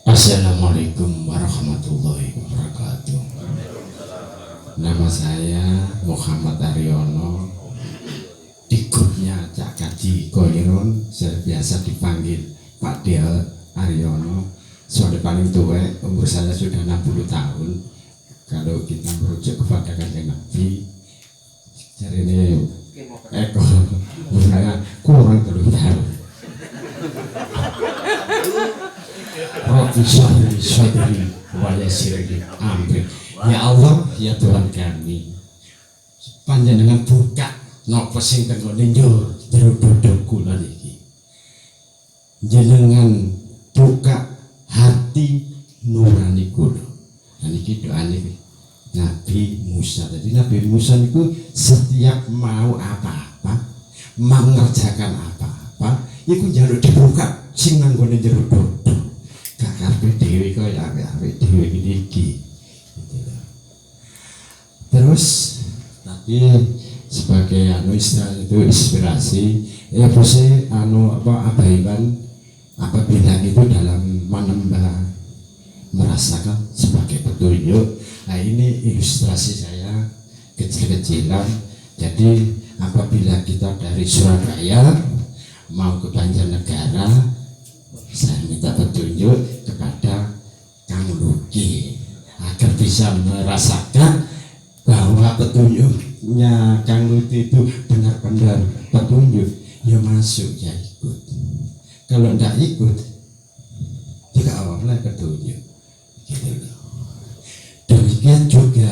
Assalamualaikum warahmatullahi wabarakatuh. Nama saya Muhammad Aryono. Di grupnya Cak Kaji Koirun, saya biasa dipanggil Pak Del Aryono. Soalnya paling tua, umur saya sudah 60 tahun. Kalau kita merujuk kepada Kanjeng Nabi, cari ini Eko, umurnya kurang 3 tahun. Rabbi sholli wa yassirli amri. Ya Allah, ya Tuhan kami, panjenengan buka napa sing teng ngene njur jero dodho kula niki. Jenengan buka hati nurani kula. Nah niki doane Nabi Musa. Jadi Nabi Musa niku setiap mau apa-apa, mengerjakan apa-apa, iku njaluk dibuka sing nang ngene jero dodho. Gak kabeh dhewe kaya apik-apik dhewe iki. Terus tapi sebagai istilah itu inspirasi ya bose abaikan apabila itu dalam menembak merasakan sebagai petunjuk. Nah ini ilustrasi saya kecil-kecilan. Jadi apabila kita dari Surabaya mau ke Banjarnegara, saya minta petunjuk kepada Kang Luki agar bisa merasakan bahwa petunjuknya Kang Luki itu benar-benar petunjuk. Ya masuk, ya ikut. Kalau tidak ikut juga awalnya petunjuk gitu loh. Demikian juga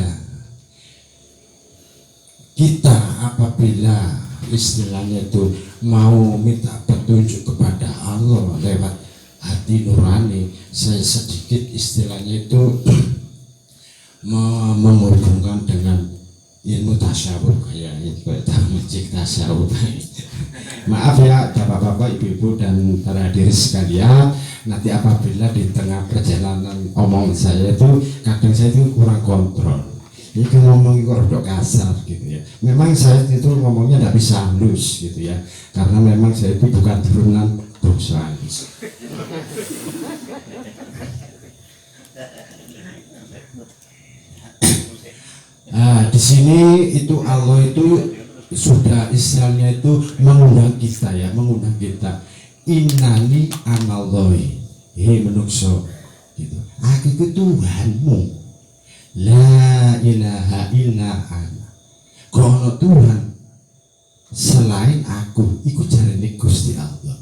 kita apabila istilahnya itu mau minta petunjuk kepada Allah lewat hati nurani, saya sedikit istilahnya itu menghubungkan dengan ilmu tasawuf kayak masjid tasawuf. Maaf ya bapak-bapak, ibu-ibu dan para hadirin sekalian, nanti apabila di tengah perjalanan omong saya itu kadang saya itu kurang kontrol. Ini kan ngomong itu rodok kasar gitu ya. Memang saya itu ngomongnya tidak bisa halus gitu ya, karena memang saya itu bukan turunan bangsa. Di sini itu Allah itu sudah istilahnya itu mengundang kita ya, mengundang kita. Innani anallahi, hei menungso gitu. Aku itu Tuhanmu. La ilaha illa ana. Kalau Tuhan selain aku, ikut jarene Gusti Allah.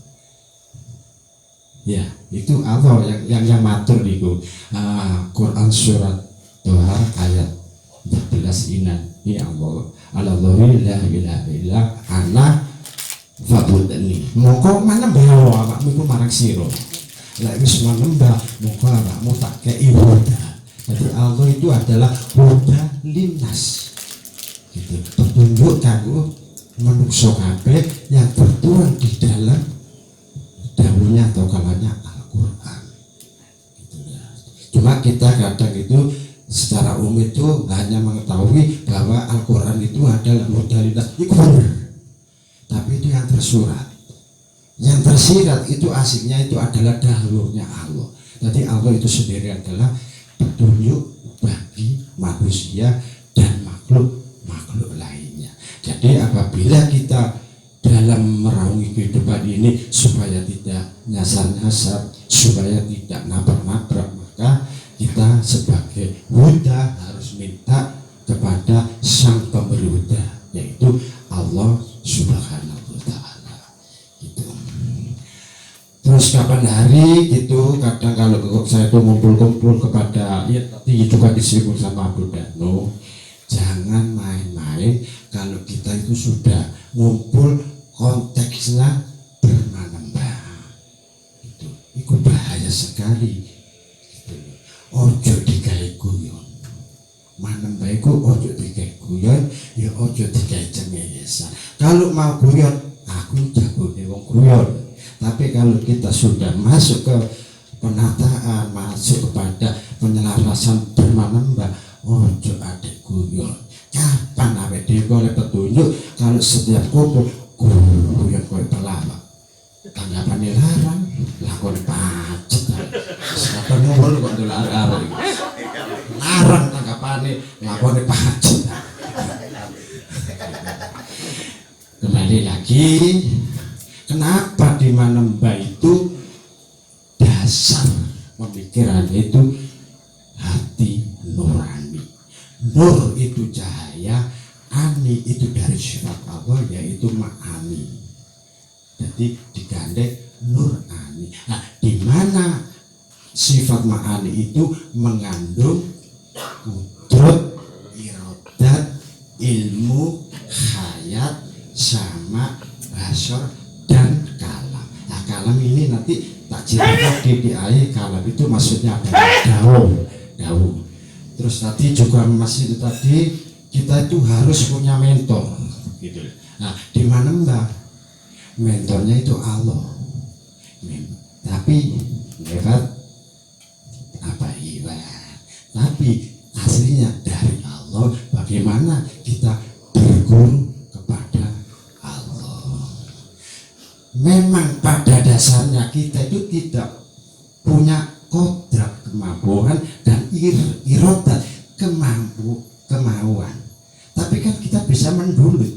Ya, itu Allah yang matur niku. Quran surat Toha ayat 14 inan. Ya Allah, Allahi la ilaha illa ana fa'budni. Moko manembah awakmu iku marang sira. Lek wis manembah, moko awakmu tak kei huda. Jadi Allah itu adalah huda linnas. Gitu. Petunjuk kanggo manungsa kabeh yang tertuang di dalam dahulunya atau kalanya Al-Quran gitu ya. Cuma kita kadang itu secara umum itu hanya mengetahui bahwa Al-Quran itu adalah modalitas ikhwan, tapi itu yang tersurat, yang tersirat itu asiknya itu adalah dahulunya Allah. Jadi Allah itu sendiri adalah petunjuk bagi manusia dan makhluk lainnya. Jadi apabila kita dalam meraungi kehidupan ini supaya tidak nyasar-nyasar, supaya tidak nabrak-nabrak, maka kita sebagai huda harus minta kepada sang pemberi huda, yaitu Allah Subhanahu wa Ta'ala gitu. Terus kapan hari gitu, kadang kalau saya itu ngumpul-ngumpul kepada ya tadi juga disebut sama Abu Dano, jangan main-main. Kalau kita itu sudah ngumpul konteksnya bermanembah itu bahaya sekali gitu. Ojo digawe guyon, manembah iku ojo digawe guyon, ya ojo digawe cengengesan. Kalau mau guyon, aku jagone wong guyon. Tapi kalau kita sudah masuk ke penataan, masuk kepada penyelarasan bermanembah, ojo adek guyon. Kapan awake dhewe oleh petunjuk kalau setiap kumpul guyon koyo pelawak? Tanggapane larang, lakon pacet. Siapa bareng ngono kok ndelok arek-arek. Larang tanggapane nglakoni pajak. Kembali lagi, kenapa di Manembah itu dasar pemikiran itu hati nurani. Nur itu cahaya, ani itu dari sifat Allah yaitu ma'ani. Jadi digandeng nur ani. Nah, di mana sifat ma'ani itu mengandung kudrat, iradat, ilmu, hayat, sama, basar, dan kalam. Nah, kalam ini nanti tak cerita di ayat. Kalam itu maksudnya apa? Daun. Terus tadi juga masih itu tadi kita itu harus punya mentor, gitu. Nah, di mana mbak mentornya itu Allah, tapi lewat apa ibadah, tapi aslinya dari Allah. Bagaimana kita berguru kepada Allah? Memang pada dasarnya kita itu tidak punya kodrat, kemampuan dan irodat, kemauan. Tapi kan kita bisa mendulut,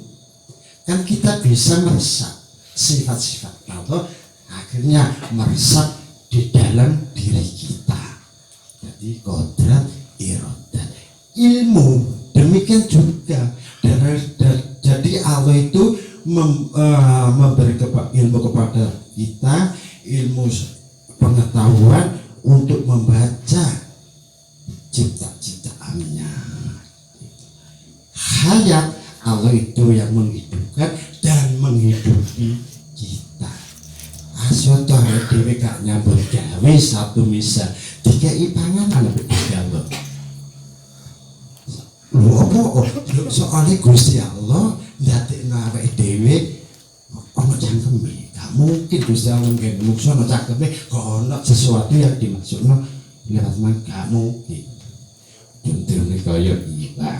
kan kita bisa meresap sifat-sifat Allah, akhirnya meresap di dalam diri kita. Jadi kodrat, irodat, ilmu demikian juga. Jadi Allah itu memberi ilmu kepada kita, ilmu pengetahuan untuk membaca cipta-ciptaannya. Hayat, Allah itu yang menghidupkan dan menghidupi kita. Asoto dhewe gak nyambut gawe satu misa dikei panganan Allah. Lho apa soalnya Gusti Allah ndadekno awake dhewe ana cangkeme. Gak mungkin Gusti Allah nggih menungso ana cangkeme kok ana sesuatu yang dimaksudno lewat man, gak mungkin. Contohnya kaya iba,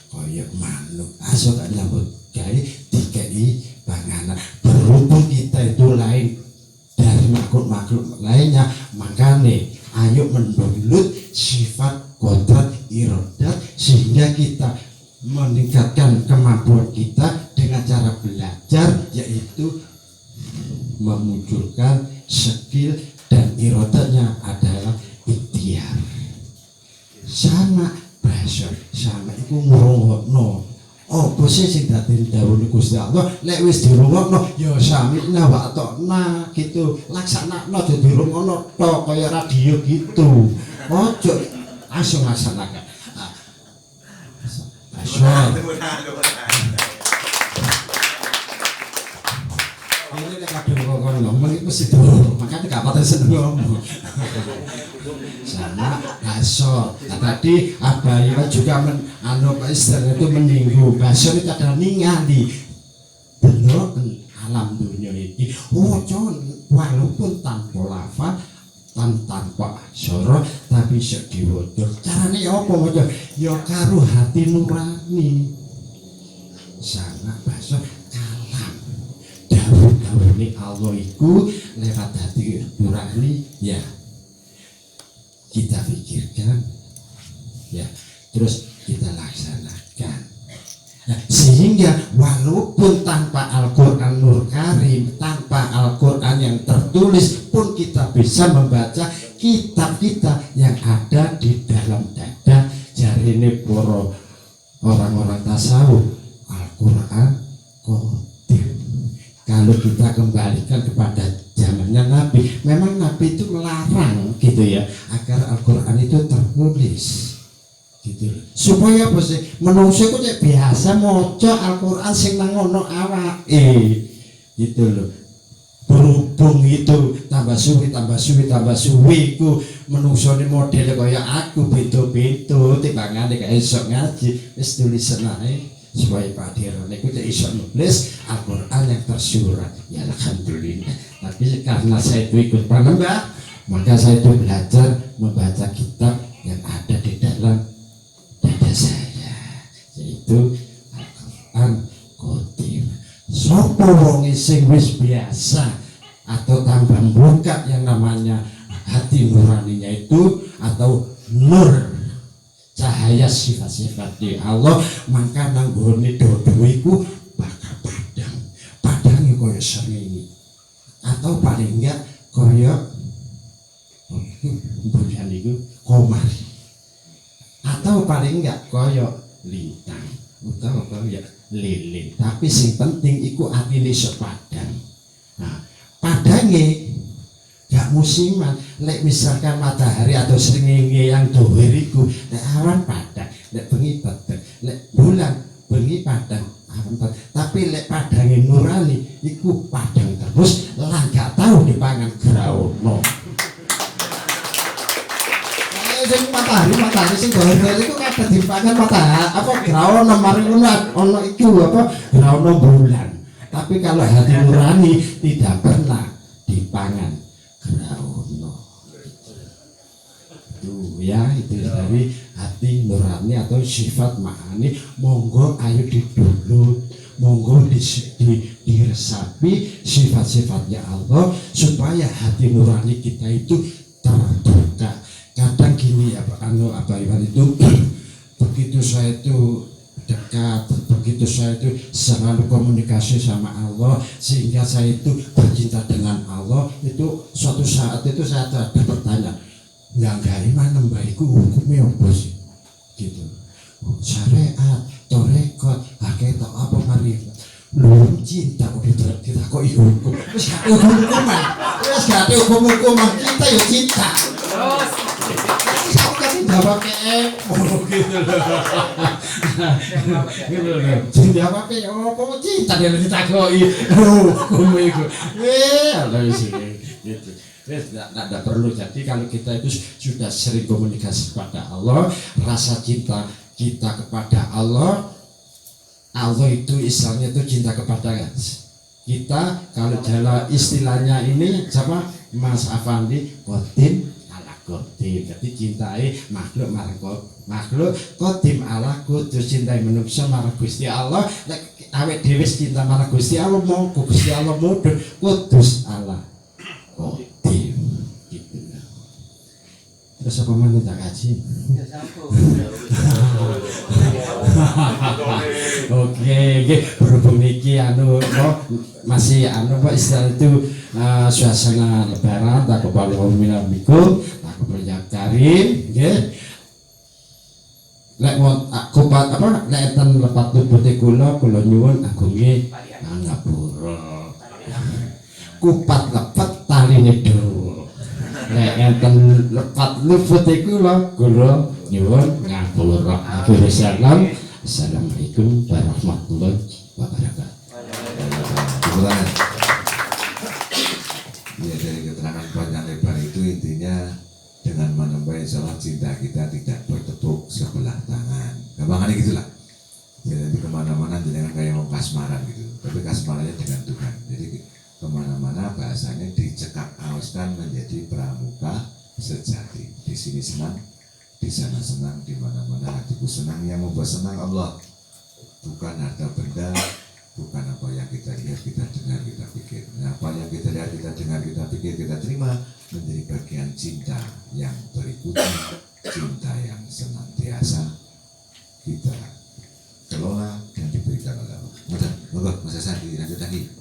kaya manuk, aso gak nyambut gawe dikei panganan. Berhubung kita itu lain dari makhluk-makhluk lainnya, makanya ayo mendownload sifat kodrat irodat sehingga kita meningkatkan kemampuan kita dengan cara belajar, yaitu memunculkan skill dan irodatnya adalah ikhtiar. Sama basar, sama itu ngrungokno. Apa sih sing dadi dawuh Gusti Allah, lek wis dirungokno ya samina wa ta'na gitu. Laksanakno aja dirungokno tok kaya radio gitu. Ojo langsung laksanakan. Basar. Ini nek kadang ngomong itu mesti durung, makanya gak patut seneng ngomong. Sama basor. Nah, tadi Abayu juga istilah itu meninggu. Basor itu adalah ningali bener alam dunia ini. Oh con, walaupun tanpa lafaz, tanpa soro, tapi iso diwodol. Carane apa waca? Ya karo hati nurani. Sama basor kalam. Dawuh-dawuhe Allah iku lewat hati nurani ya. Kita pikirkan ya, terus kita laksanakan. Nah, sehingga walaupun tanpa Al-Quran Nur Karim, tanpa Al-Quran yang tertulis pun kita bisa membaca kitab kita yang ada di dalam dada. Jari ini para orang-orang tasawuf, Al-Quran Qadim. Kalau kita kembalikan kepada zamannya Nabi, memang Nabi itu melarang gitu ya, agar Al-Quran itu tertulis gitu loh. Supaya apa sih? Menungso ku cek biasa maca Al-Quran sing nang ngono awake gitu loh. Berhubung itu tambah suwi ku menungsone model kaya aku beda-beda timbangane kaya esok ngaji wis tulisan ae. Supaya Pak Dirone itu bisa nulis Al-Quran yang tersurat. Ya alhamdulillah. Tapi karena saya itu ikut Manembah, maka saya itu belajar membaca kitab yang ada di dalam dada saya, yaitu Al-Quran Qadim. Sopo wong sing wis biasa atau tambah buka yang namanya hati nuraninya yaitu atau nur cahaya sifat-sifat di Allah, maka nanggone dodo iku bakal padangnya kaya srengenge atau paling enggak kaya bulan itu komari atau paling enggak kaya lintang utawa kaya lilin, tapi sing penting iku atine sepadang. Nah, padange gak musiman. Lek misalkan matahari atau srengenge yang dohir iku lek awan padang, lek bengi padang, lek bulan bengi padang, awan padang. Tapi lek padange nurani iku padang terus lan gak tau dipangan graono. Sing matahari sing dohir iku kabeh dipangan matahari apa graono mari ono iku apa graono bulan. Tapi kalau hati nurani tidak pernah dipangan graono. Tuh ya, itu dari hati nurani atau sifat ma'ani. Monggo ayo didulut, monggo diresapi sifat-sifatnya Allah supaya hati nurani kita itu terbuka. Kadang gini ya apa itu begitu saya itu dekat, begitu saya itu selalu komunikasi sama Allah sehingga saya itu bercinta dengan Allah, itu suatu saat itu saya ada bertanya, enggak mana mbaiku hukumnya apa sih gitu, syariat, torekot, hakikat apa mari lu cinta udah ditakoki hukum wis gak hukuman, wis gak hukum-hukuman, kita ya cinta jawab kayak gitu loh. Jawab kayak apa cinta dia ditakoi. Hukum itu. Allah sih gitu. Tidak perlu. Jadi kalau kita itu sudah sering komunikasi kepada Allah, rasa cinta kita kepada Allah, Allah itu istilahnya itu cinta kepada kita. Kalau jalan istilahnya ini sama Mas Afandi kodim kodim, jadi cintai makhluk makhluk kodim ala kudus, cintai manusia marang Gusti Allah. Awet dhewe cinta marang Gusti Allah, mau Gusti Allah mudhun kudus ala kodim gitu. Terus apa mana tak kaji? Oke, berhubung niki masih istilah itu suasana lebaran, tak kebalik minamikum, tak kebalik karim, lek kupat apa lek enten lepat tubuhe kula nyuwun agunge ngapura. Kupat lepet taline do. Lek enten lepat tubuhe kula nyuwun ngapura. Assalamualaikum warahmatullahi wabarakatuh. Ya, dari keterangan panjang lebar itu intinya dengan menemui sholat cinta kita tidak bertepuk sebelah tangan. Gampangannya gitulah. Ya, nanti kemana-mana jangan kayak mau kasmaran gitu. Tapi kasmarannya dengan Tuhan. Jadi kemana-mana bahasanya dicekak auskan menjadi pramuka sejati. Di sini senang, di sana senang, di mana-mana hatiku senang. Yang membuat senang Allah, bukan harta benda, bukan apa yang kita lihat, kita dengar, kita pikir. Nah, apa yang kita lihat, kita dengar, kita pikir, kita terima menjadi bagian cinta yang berikutnya, cinta yang senantiasa kita kelola dan diberikan oleh Allah. Moga Mas Hasan dilanjut lagi.